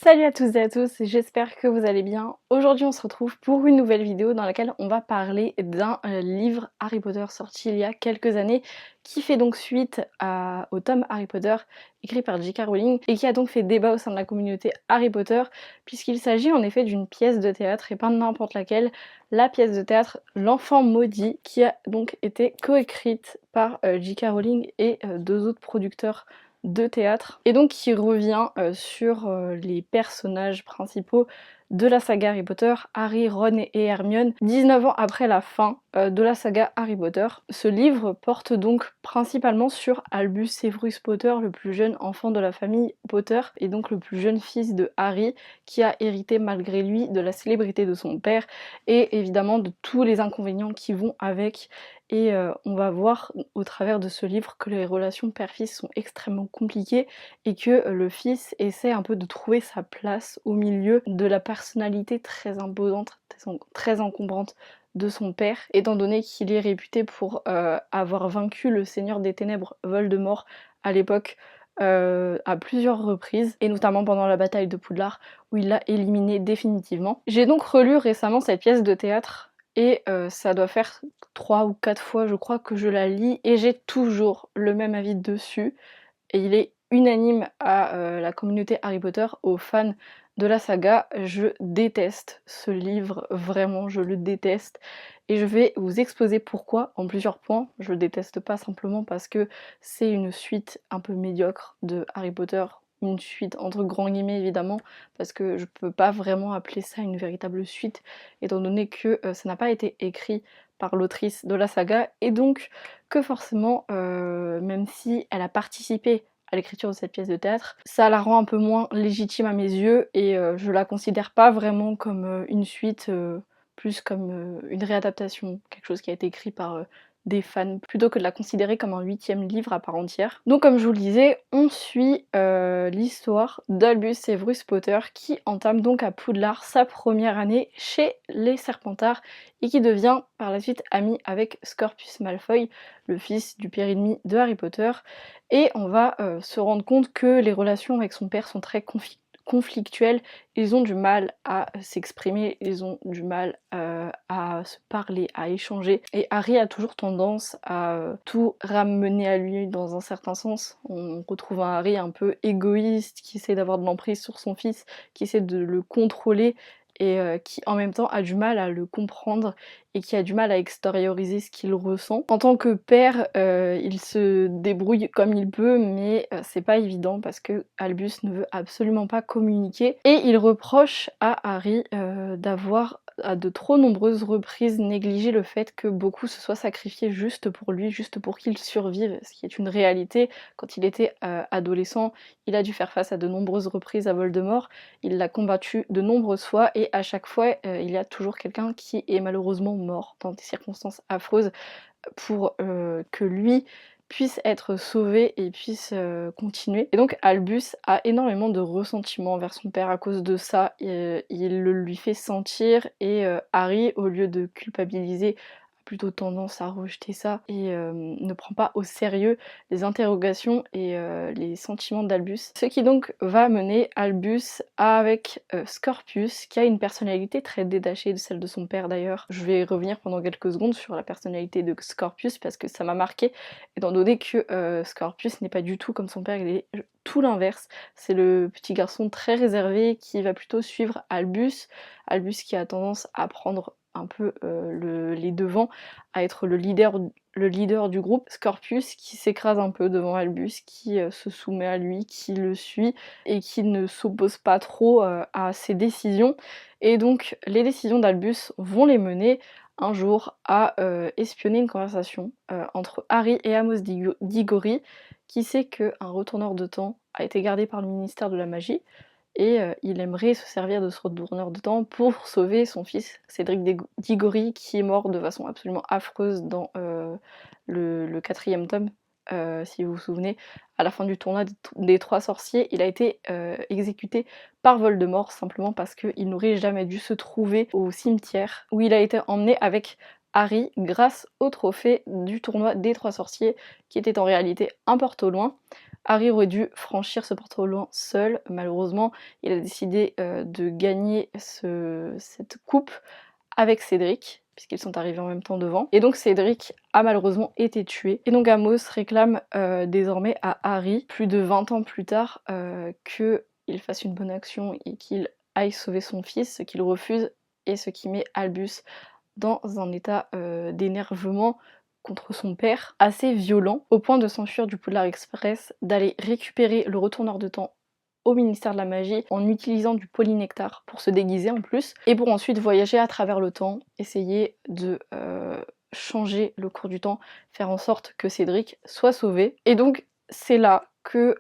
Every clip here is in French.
Salut à tous et à tous, j'espère que vous allez bien. Aujourd'hui on se retrouve pour une nouvelle vidéo dans laquelle on va parler d'un livre Harry Potter sorti il y a quelques années qui fait donc suite au tome Harry Potter écrit par J.K. Rowling et qui a donc fait débat au sein de la communauté Harry Potter puisqu'il s'agit en effet d'une pièce de théâtre et pas n'importe laquelle, la pièce de théâtre L'Enfant Maudit qui a donc été coécrite par J.K. Rowling et deux autres producteurs de théâtre et donc qui revient sur les personnages principaux de la saga Harry Potter, Harry, Ron et Hermione, 19 ans après la fin de la saga Harry Potter. Ce livre porte donc principalement sur Albus Severus Potter, le plus jeune enfant de la famille Potter et donc le plus jeune fils de Harry qui a hérité malgré lui de la célébrité de son père et évidemment de tous les inconvénients qui vont avec. Et on va voir au travers de ce livre que les relations père-fils sont extrêmement compliquées et que le fils essaie un peu de trouver sa place au milieu de la personnalité très imposante, très encombrante de son père, étant donné qu'il est réputé pour avoir vaincu le Seigneur des Ténèbres Voldemort à l'époque à plusieurs reprises, et notamment pendant la bataille de Poudlard où il l'a éliminé définitivement. J'ai donc relu récemment cette pièce de théâtre et ça doit faire 3 ou 4 fois je crois que je la lis et j'ai toujours le même avis dessus et il est unanime à la communauté Harry Potter, aux fans de la saga. Je déteste ce livre, vraiment je le déteste et je vais vous exposer pourquoi en plusieurs points. Je le déteste pas simplement parce que c'est une suite un peu médiocre de Harry Potter, une suite entre grands guillemets évidemment, parce que je peux pas vraiment appeler ça une véritable suite étant donné que ça n'a pas été écrit par l'autrice de la saga et donc que forcément même si elle a participé à l'écriture de cette pièce de théâtre, ça la rend un peu moins légitime à mes yeux et je la considère pas vraiment comme une suite, plus comme une réadaptation, quelque chose qui a été écrit par des fans, plutôt que de la considérer comme un 8e livre à part entière. Donc comme je vous le disais, on suit l'histoire d'Albus Severus Potter qui entame donc à Poudlard sa première année chez les Serpentards et qui devient par la suite ami avec Scorpius Malfoy, le fils du pire ennemi de Harry Potter, et on va se rendre compte que les relations avec son père sont très conflictuelles, ils ont du mal à s'exprimer, ils ont du mal à se parler, à échanger, et Harry a toujours tendance à tout ramener à lui dans un certain sens. On retrouve un Harry un peu égoïste, qui essaie d'avoir de l'emprise sur son fils, qui essaie de le contrôler, et qui en même temps a du mal à le comprendre et qui a du mal à extérioriser ce qu'il ressent. En tant que père, il se débrouille comme il peut, mais c'est pas évident parce que Albus ne veut absolument pas communiquer et il reproche à Harry d'avoir à de trop nombreuses reprises négligé le fait que beaucoup se soient sacrifiés juste pour lui, juste pour qu'il survive, ce qui est une réalité. Quand il était adolescent, il a dû faire face à de nombreuses reprises à Voldemort, il l'a combattu de nombreuses fois et à chaque fois il y a toujours quelqu'un qui est malheureusement mort dans des circonstances affreuses pour que lui puisse être sauvé et puisse continuer. Et donc Albus a énormément de ressentiment envers son père à cause de ça, il le lui fait sentir et Harry, au lieu de culpabiliser, a plutôt tendance à rejeter ça et ne prend pas au sérieux les interrogations et les sentiments d'Albus. Ce qui donc va mener Albus avec Scorpius, qui a une personnalité très détachée de celle de son père d'ailleurs. Je vais revenir pendant quelques secondes sur la personnalité de Scorpius parce que ça m'a marqué, étant donné que Scorpius n'est pas du tout comme son père, il est tout l'inverse. C'est le petit garçon très réservé qui va plutôt suivre Albus. Albus qui a tendance à prendre un peu les devants, à être le leader du groupe. Scorpius qui s'écrase un peu devant Albus, qui se soumet à lui, qui le suit et qui ne s'oppose pas trop à ses décisions. Et donc les décisions d'Albus vont les mener un jour à espionner une conversation entre Harry et Amos Diggory, qui sait qu'un retourneur de temps a été gardé par le ministère de la Magie et il aimerait se servir de ce retourneur de temps pour sauver son fils Cédric Diggory qui est mort de façon absolument affreuse dans le 4e tome. Si vous vous souvenez, à la fin du tournoi des 3 sorciers, il a été exécuté par Voldemort simplement parce qu'il n'aurait jamais dû se trouver au cimetière où il a été emmené avec Harry grâce au trophée du tournoi des 3 sorciers qui était en réalité un porte au loin. Harry aurait dû franchir ce porte-volant seul. Malheureusement, il a décidé de gagner cette coupe avec Cédric, puisqu'ils sont arrivés en même temps devant. Et donc Cédric a malheureusement été tué. Et donc Amos réclame désormais à Harry, plus de 20 ans plus tard, qu'il fasse une bonne action et qu'il aille sauver son fils, ce qu'il refuse et ce qui met Albus dans un état d'énervement contre son père assez violent, au point de s'enfuir du Poudlard Express, d'aller récupérer le retourneur de temps au ministère de la magie en utilisant du polynectar pour se déguiser en plus, et pour ensuite voyager à travers le temps, essayer de changer le cours du temps, faire en sorte que Cédric soit sauvé. Et donc c'est là que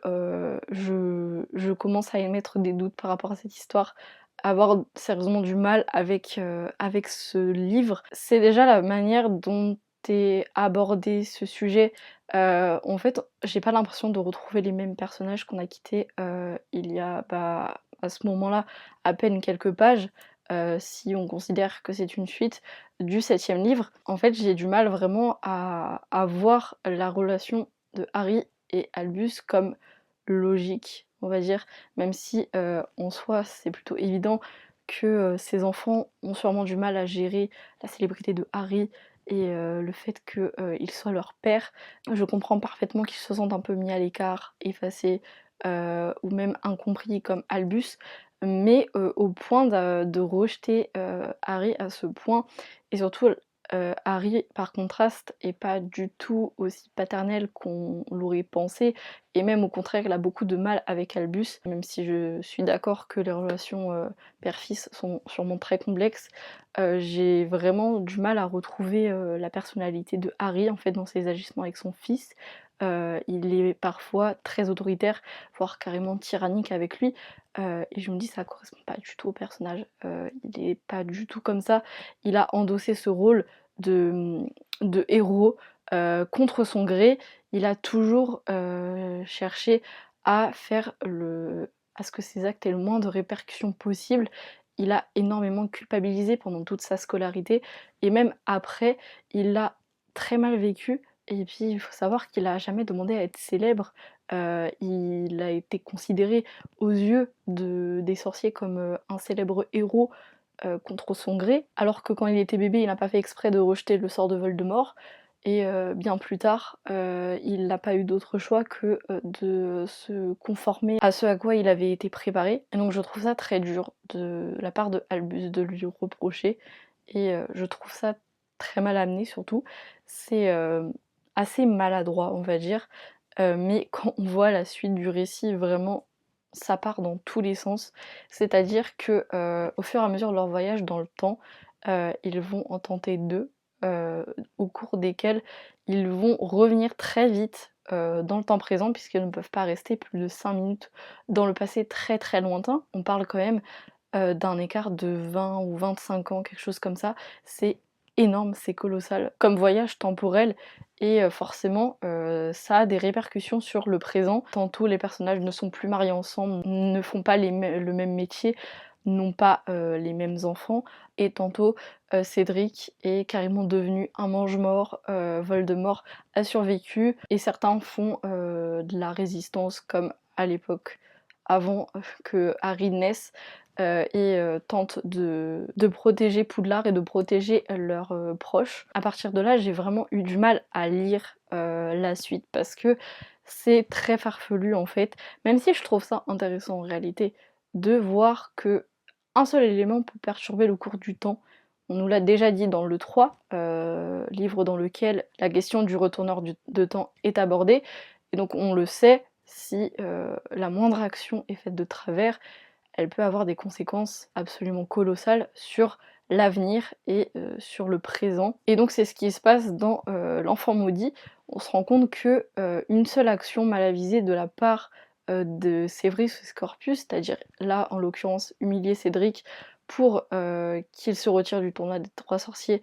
je commence à émettre des doutes par rapport à cette histoire, avoir sérieusement du mal avec ce livre. C'est déjà la manière dont est abordé ce sujet. En fait, j'ai pas l'impression de retrouver les mêmes personnages qu'on a quittés il y a à ce moment-là à peine quelques pages, si on considère que c'est une suite du 7e livre. En fait, j'ai du mal vraiment à voir la relation de Harry et Albus comme logique, on va dire, même si en soi c'est plutôt évident que ces enfants ont sûrement du mal à gérer la célébrité de Harry et le fait qu'il soit leur père. Je comprends parfaitement qu'ils se sentent un peu mis à l'écart, effacés ou même incompris comme Albus, mais au point de rejeter Harry à ce point, et surtout Harry par contraste est pas du tout aussi paternel qu'on l'aurait pensé, et même au contraire il a beaucoup de mal avec Albus, même si je suis d'accord que les relations père-fils sont sûrement très complexes. J'ai vraiment du mal à retrouver la personnalité de Harry en fait dans ses agissements avec son fils. Il est parfois très autoritaire, voire carrément tyrannique avec lui, et je me dis ça correspond pas du tout au personnage. Il est pas du tout comme ça. Il a endossé ce rôle de héros contre son gré. Il a toujours cherché à à ce que ses actes aient le moins de répercussions possible. Il a énormément culpabilisé pendant toute sa scolarité, et même après, il l'a très mal vécu. Et puis il faut savoir qu'il a jamais demandé à être célèbre. Il a été considéré aux yeux des sorciers comme un célèbre héros contre son gré, alors que quand il était bébé, il n'a pas fait exprès de rejeter le sort de Voldemort. Et bien plus tard, il n'a pas eu d'autre choix que de se conformer à ce à quoi il avait été préparé. Et donc je trouve ça très dur de la part de Albus de lui reprocher, et je trouve ça très mal amené surtout. C'est assez maladroit, on va dire, mais quand on voit la suite du récit, vraiment, ça part dans tous les sens. C'est-à-dire que au fur et à mesure de leur voyage dans le temps, ils vont en tenter deux, au cours desquels ils vont revenir très vite dans le temps présent, puisqu'ils ne peuvent pas rester plus de 5 minutes dans le passé très très lointain. On parle quand même d'un écart de 20 ou 25 ans, quelque chose comme ça. C'est énorme, c'est colossal comme voyage temporel, et forcément ça a des répercussions sur le présent. Tantôt les personnages ne sont plus mariés ensemble, ne font pas le même métier, n'ont pas les mêmes enfants, et tantôt Cédric est carrément devenu un mange-mort, Voldemort a survécu, et certains font de la résistance comme à l'époque avant que Harry naisse, et tentent de protéger Poudlard et de protéger leurs proches. À partir de là, j'ai vraiment eu du mal à lire la suite, parce que c'est très farfelu en fait, même si je trouve ça intéressant en réalité de voir que un seul élément peut perturber le cours du temps. On nous l'a déjà dit dans le 3, livre dans lequel la question du retourneur de temps est abordée, et donc on le sait, si la moindre action est faite de travers, elle peut avoir des conséquences absolument colossales sur l'avenir et sur le présent. Et donc c'est ce qui se passe dans L'Enfant Maudit. On se rend compte que une seule action mal avisée de la part de Severus Scorpius, c'est-à-dire là en l'occurrence humilier Cédric pour qu'il se retire du tournoi des 3 sorciers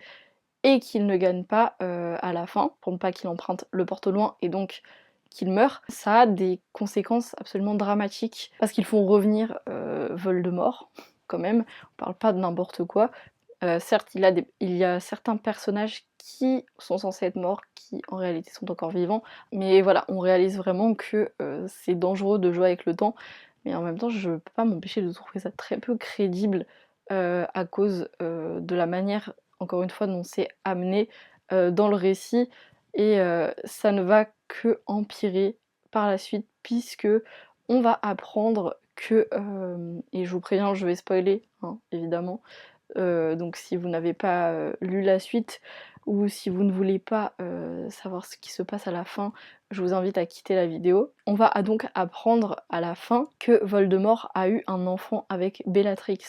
et qu'il ne gagne pas à la fin, pour ne pas qu'il emprunte le porte-loin et donc qu'il meurt, ça a des conséquences absolument dramatiques, parce qu'ils font revenir Voldemort, quand même, on parle pas de n'importe quoi, Certes, il y a certains personnages qui sont censés être morts, qui en réalité sont encore vivants, mais voilà, on réalise vraiment que c'est dangereux de jouer avec le temps, mais en même temps, je peux pas m'empêcher de trouver ça très peu crédible à cause de la manière, encore une fois, dont c'est amené dans le récit, et ça ne va que empirer par la suite, puisque on va apprendre que, et je vous préviens, je vais spoiler, hein, évidemment, donc si vous n'avez pas lu la suite, ou si vous ne voulez pas savoir ce qui se passe à la fin, je vous invite à quitter la vidéo. On va donc apprendre à la fin que Voldemort a eu un enfant avec Bellatrix.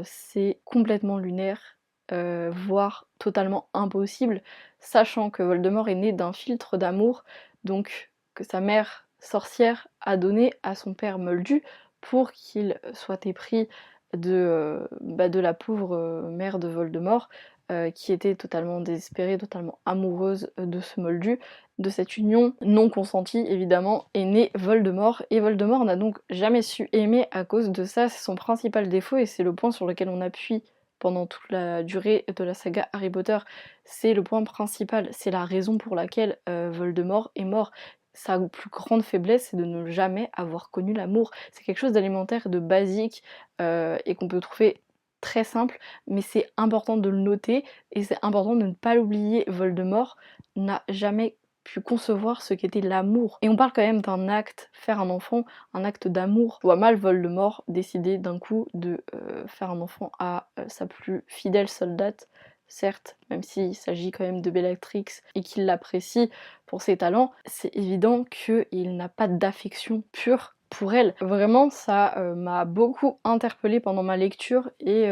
C'est complètement lunaire, voire totalement impossible, sachant que Voldemort est né d'un filtre d'amour, donc que sa mère sorcière a donné à son père Moldu pour qu'il soit épris de la pauvre mère de Voldemort, qui était totalement désespérée, totalement amoureuse de ce Moldu. De cette union non consentie, évidemment, est né Voldemort, et Voldemort n'a donc jamais su aimer à cause de ça. C'est son principal défaut, et c'est le point sur lequel on appuie pendant toute la durée de la saga Harry Potter. C'est le point principal, c'est la raison pour laquelle Voldemort est mort. Sa plus grande faiblesse, c'est de ne jamais avoir connu l'amour. C'est quelque chose d'alimentaire, de basique, et qu'on peut trouver très simple, mais c'est important de le noter, et c'est important de ne pas l'oublier. Voldemort n'a jamais pu concevoir ce qu'était l'amour. Et on parle quand même d'un acte, faire un enfant, un acte d'amour. Je vois mal Voldemort décider d'un coup de faire un enfant à sa plus fidèle soldate, certes, même s'il s'agit quand même de Bellatrix et qu'il l'apprécie pour ses talents, c'est évident qu'il n'a pas d'affection pure pour elle. Vraiment, ça m'a beaucoup interpellée pendant ma lecture, et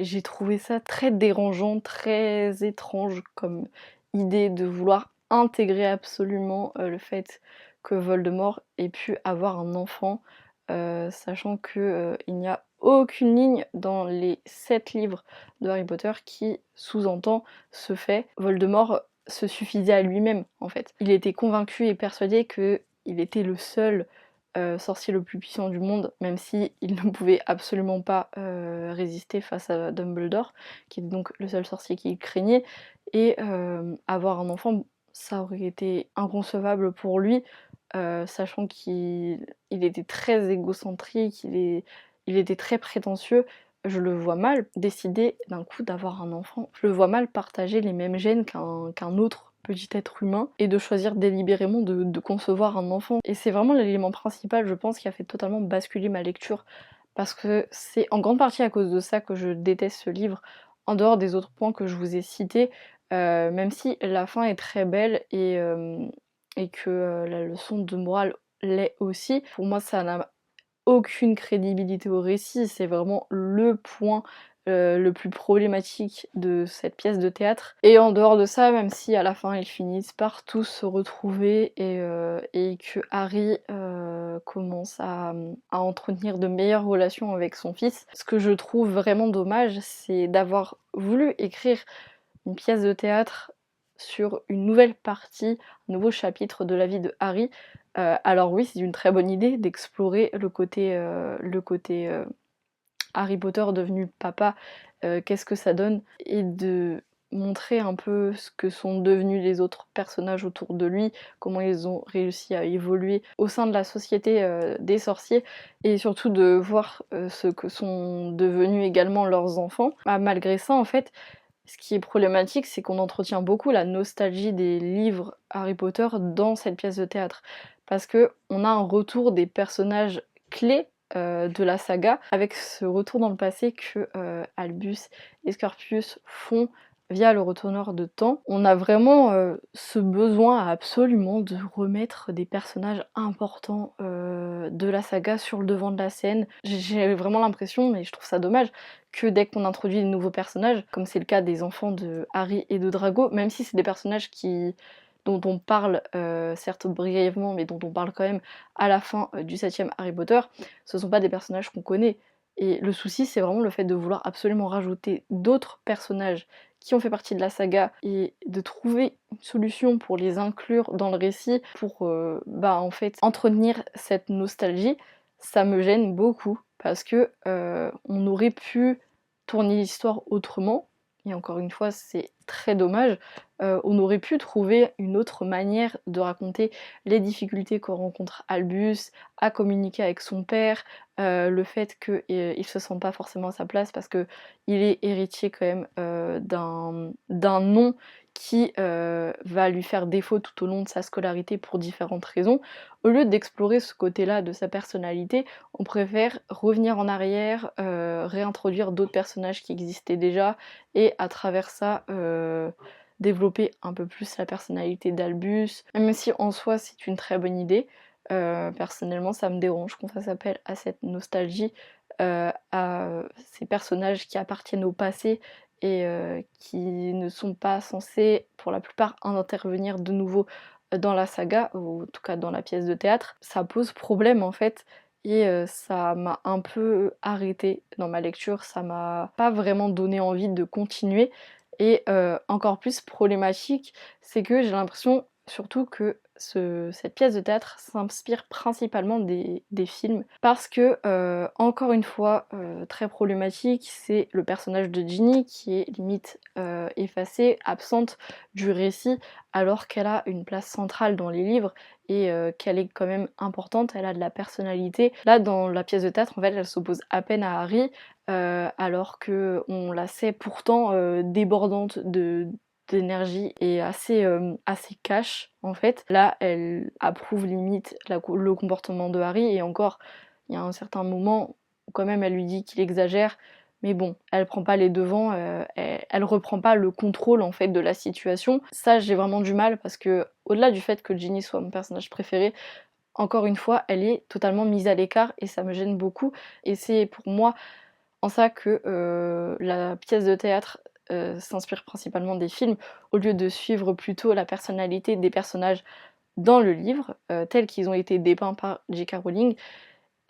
j'ai trouvé ça très dérangeant, très étrange comme idée de vouloir intégrer absolument le fait que Voldemort ait pu avoir un enfant, sachant que il n'y a aucune ligne dans les 7 livres de Harry Potter qui sous-entend ce fait. Voldemort se suffisait à lui-même, en fait. Il était convaincu et persuadé qu'il était le seul sorcier le plus puissant du monde, même si il ne pouvait absolument pas résister face à Dumbledore, qui était donc le seul sorcier qu'il craignait, et avoir un enfant, ça aurait été inconcevable pour lui, sachant qu'il était très égocentrique, il était très prétentieux. Je le vois mal décider d'un coup d'avoir un enfant. Je le vois mal partager les mêmes gènes qu'un autre petit être humain, et de choisir délibérément de concevoir un enfant. Et c'est vraiment l'élément principal, je pense, qui a fait totalement basculer ma lecture, parce que c'est en grande partie à cause de ça que je déteste ce livre, en dehors des autres points que je vous ai cités, même si la fin est très belle, et que la leçon de morale l'est aussi. Pour moi, ça n'a aucune crédibilité au récit, c'est vraiment le point le plus problématique de cette pièce de théâtre. Et en dehors de ça, même si à la fin ils finissent par tous se retrouver, et que Harry commence à entretenir de meilleures relations avec son fils, ce que je trouve vraiment dommage, c'est d'avoir voulu écrire une pièce de théâtre sur une nouvelle partie, un nouveau chapitre de la vie de Harry. Alors oui, c'est une très bonne idée d'explorer le côté Harry Potter devenu papa, qu'est-ce que ça donne, et de montrer un peu ce que sont devenus les autres personnages autour de lui, comment ils ont réussi à évoluer au sein de la société des sorciers, et surtout de voir ce que sont devenus également leurs enfants. Malgré ça, en fait, ce qui est problématique, c'est qu'on entretient beaucoup la nostalgie des livres Harry Potter dans cette pièce de théâtre. Parce que on a un retour des personnages clés de la saga, avec ce retour dans le passé que Albus et Scorpius font via le retourneur de temps. On a vraiment ce besoin absolument de remettre des personnages importants de la saga sur le devant de la scène. J'ai vraiment l'impression, mais je trouve ça dommage, que dès qu'on introduit de nouveaux personnages, comme c'est le cas des enfants de Harry et de Drago, même si c'est des personnages dont on parle certes brièvement, mais dont on parle quand même à la fin du 7e Harry Potter, ce sont pas des personnages qu'on connaît. Et le souci, c'est vraiment le fait de vouloir absolument rajouter d'autres personnages qui ont fait partie de la saga, et de trouver une solution pour les inclure dans le récit, pour en fait entretenir cette nostalgie. Ça me gêne beaucoup, parce que on aurait pu tourner l'histoire autrement, et encore une fois c'est très dommage. On aurait pu trouver une autre manière de raconter les difficultés que rencontre Albus à communiquer avec son père, le fait qu'il se sente pas forcément à sa place parce que il est héritier quand même d'un nom qui va lui faire défaut tout au long de sa scolarité pour différentes raisons. Au lieu d'explorer ce côté-là de sa personnalité, on préfère revenir en arrière, réintroduire d'autres personnages qui existaient déjà, et à travers ça, développer un peu plus la personnalité d'Albus, même si en soi c'est une très bonne idée. Personnellement ça me dérange qu'on fasse appel à cette nostalgie, à ces personnages qui appartiennent au passé et qui ne sont pas censés pour la plupart intervenir de nouveau dans la saga, ou en tout cas dans la pièce de théâtre. Ça pose problème en fait, et ça m'a un peu arrêtée dans ma lecture, ça m'a pas vraiment donné envie de continuer. Et encore plus problématique, c'est que j'ai l'impression surtout que cette pièce de théâtre s'inspire principalement des films, parce que, encore une fois, très problématique, c'est le personnage de Ginny qui est limite effacée, absente du récit, alors qu'elle a une place centrale dans les livres et qu'elle est quand même importante, elle a de la personnalité. Là, dans la pièce de théâtre, en fait, elle s'oppose à peine à Harry, alors qu'on la sait pourtant débordante d'énergie et assez cash en fait. Là, elle approuve limite le comportement de Harry, et encore, il y a un certain moment où quand même elle lui dit qu'il exagère, mais bon, elle prend pas les devants, elle reprend pas le contrôle en fait de la situation. Ça, j'ai vraiment du mal parce que, au-delà du fait que Ginny soit mon personnage préféré, encore une fois, elle est totalement mise à l'écart et ça me gêne beaucoup. Et c'est pour moi en ça que la pièce de théâtre s'inspire principalement des films, au lieu de suivre plutôt la personnalité des personnages dans le livre, tels qu'ils ont été dépeints par J.K. Rowling.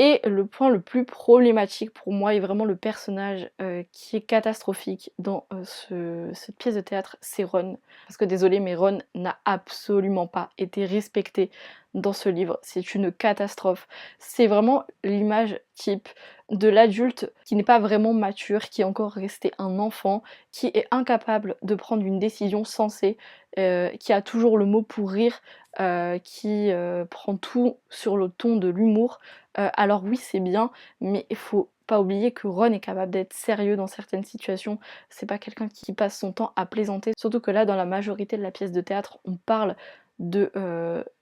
Et le point le plus problématique pour moi est vraiment le personnage qui est catastrophique dans cette pièce de théâtre, c'est Ron. Parce que désolé, mais Ron n'a absolument pas été respecté dans ce livre. C'est une catastrophe. C'est vraiment l'image type de l'adulte qui n'est pas vraiment mature, qui est encore resté un enfant, qui est incapable de prendre une décision sensée, qui a toujours le mot pour rire, qui prend tout sur le ton de l'humour. Alors oui, c'est bien, mais il faut pas oublier que Ron est capable d'être sérieux dans certaines situations. C'est pas quelqu'un qui passe son temps à plaisanter. Surtout que là, dans la majorité de la pièce de théâtre, on parle de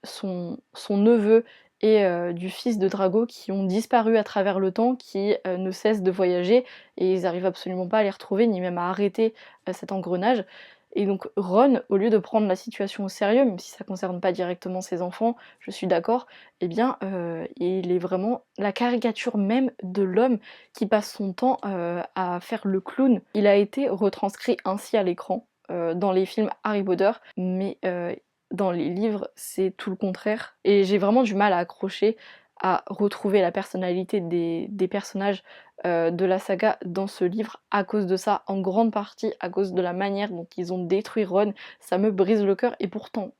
son neveu et du fils de Drago qui ont disparu à travers le temps, qui ne cessent de voyager, et ils arrivent absolument pas à les retrouver, ni même à arrêter cet engrenage. Et donc Ron, au lieu de prendre la situation au sérieux, même si ça concerne pas directement ses enfants, je suis d'accord, eh bien il est vraiment la caricature même de l'homme qui passe son temps à faire le clown. Il a été retranscrit ainsi à l'écran dans les films Harry Potter, mais dans les livres c'est tout le contraire. Et j'ai vraiment du mal à accrocher, à retrouver la personnalité des personnages de la saga dans ce livre à cause de ça, en grande partie à cause de la manière dont ils ont détruit Ron. Ça me brise le cœur, et pourtant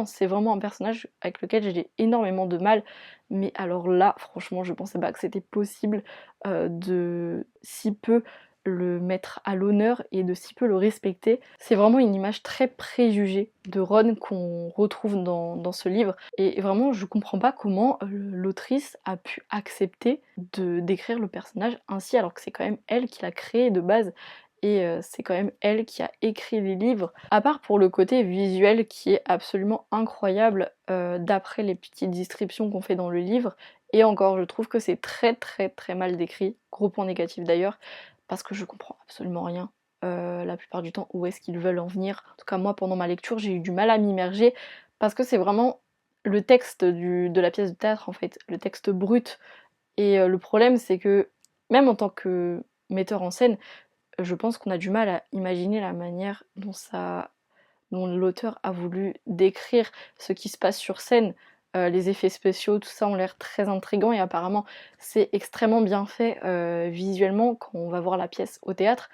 c'est vraiment un personnage avec lequel j'ai énormément de mal, mais alors là franchement je pensais pas que c'était possible de si peu le mettre à l'honneur et de si peu le respecter. C'est vraiment une image très préjugée de Ron qu'on retrouve dans ce livre, et vraiment je comprends pas comment l'autrice a pu accepter de décrire le personnage ainsi, alors que c'est quand même elle qui l'a créé de base, et c'est quand même elle qui a écrit les livres. À part pour le côté visuel qui est absolument incroyable d'après les petites descriptions qu'on fait dans le livre, et encore je trouve que c'est très mal décrit, gros point négatif d'ailleurs, parce que je comprends absolument rien la plupart du temps où est-ce qu'ils veulent en venir. En tout cas moi pendant ma lecture j'ai eu du mal à m'immerger, parce que c'est vraiment le texte de la pièce de théâtre en fait, le texte brut. Et le problème c'est que même en tant que metteur en scène, je pense qu'on a du mal à imaginer la manière dont l'auteur a voulu décrire ce qui se passe sur scène. Les effets spéciaux, tout ça ont l'air très intrigants, et apparemment c'est extrêmement bien fait visuellement quand on va voir la pièce au théâtre,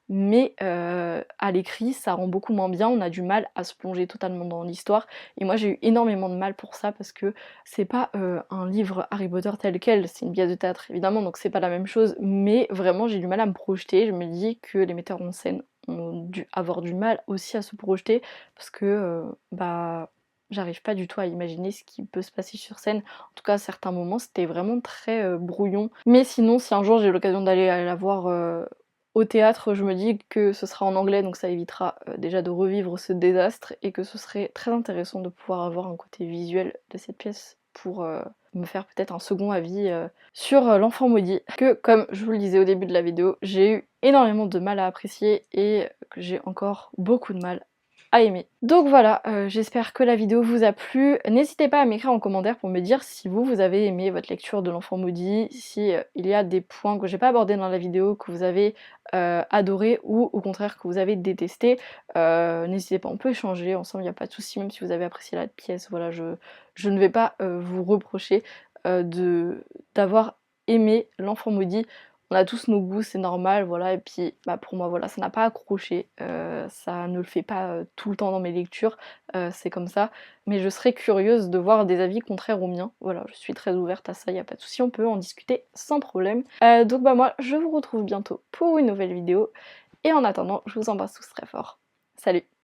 mais à l'écrit ça rend beaucoup moins bien, on a du mal à se plonger totalement dans l'histoire, et moi j'ai eu énormément de mal pour ça, parce que c'est pas un livre Harry Potter tel quel, c'est une pièce de théâtre évidemment, donc c'est pas la même chose, mais vraiment j'ai du mal à me projeter. Je me dis que les metteurs en scène ont avoir du mal aussi à se projeter parce que bah j'arrive pas du tout à imaginer ce qui peut se passer sur scène. En tout cas, à certains moments, c'était vraiment très brouillon. Mais sinon, si un jour j'ai l'occasion d'aller la voir au théâtre, je me dis que ce sera en anglais, donc ça évitera déjà de revivre ce désastre et que ce serait très intéressant de pouvoir avoir un côté visuel de cette pièce pour me faire peut-être un second avis sur l'enfant maudit, que comme je vous le disais au début de la vidéo, j'ai eu énormément de mal à apprécier et que j'ai encore beaucoup de mal à aimer. Donc voilà, j'espère que la vidéo vous a plu. N'hésitez pas à m'écrire en commentaire pour me dire si vous avez aimé votre lecture de l'enfant maudit, si il y a des points que j'ai pas abordés dans la vidéo que vous avez adoré ou au contraire que vous avez détesté. N'hésitez pas, on peut échanger ensemble, il n'y a pas de souci, même si vous avez apprécié la pièce, voilà, je ne vais pas vous reprocher d'avoir aimé l'enfant maudit. On a tous nos goûts, c'est normal, voilà, et puis bah, pour moi, voilà, ça n'a pas accroché, ça ne le fait pas tout le temps dans mes lectures, c'est comme ça, mais je serais curieuse de voir des avis contraires aux miens, voilà, je suis très ouverte à ça, il n'y a pas de souci, on peut en discuter sans problème. Donc bah moi, je vous retrouve bientôt pour une nouvelle vidéo, et en attendant, je vous embrasse tous très fort. Salut!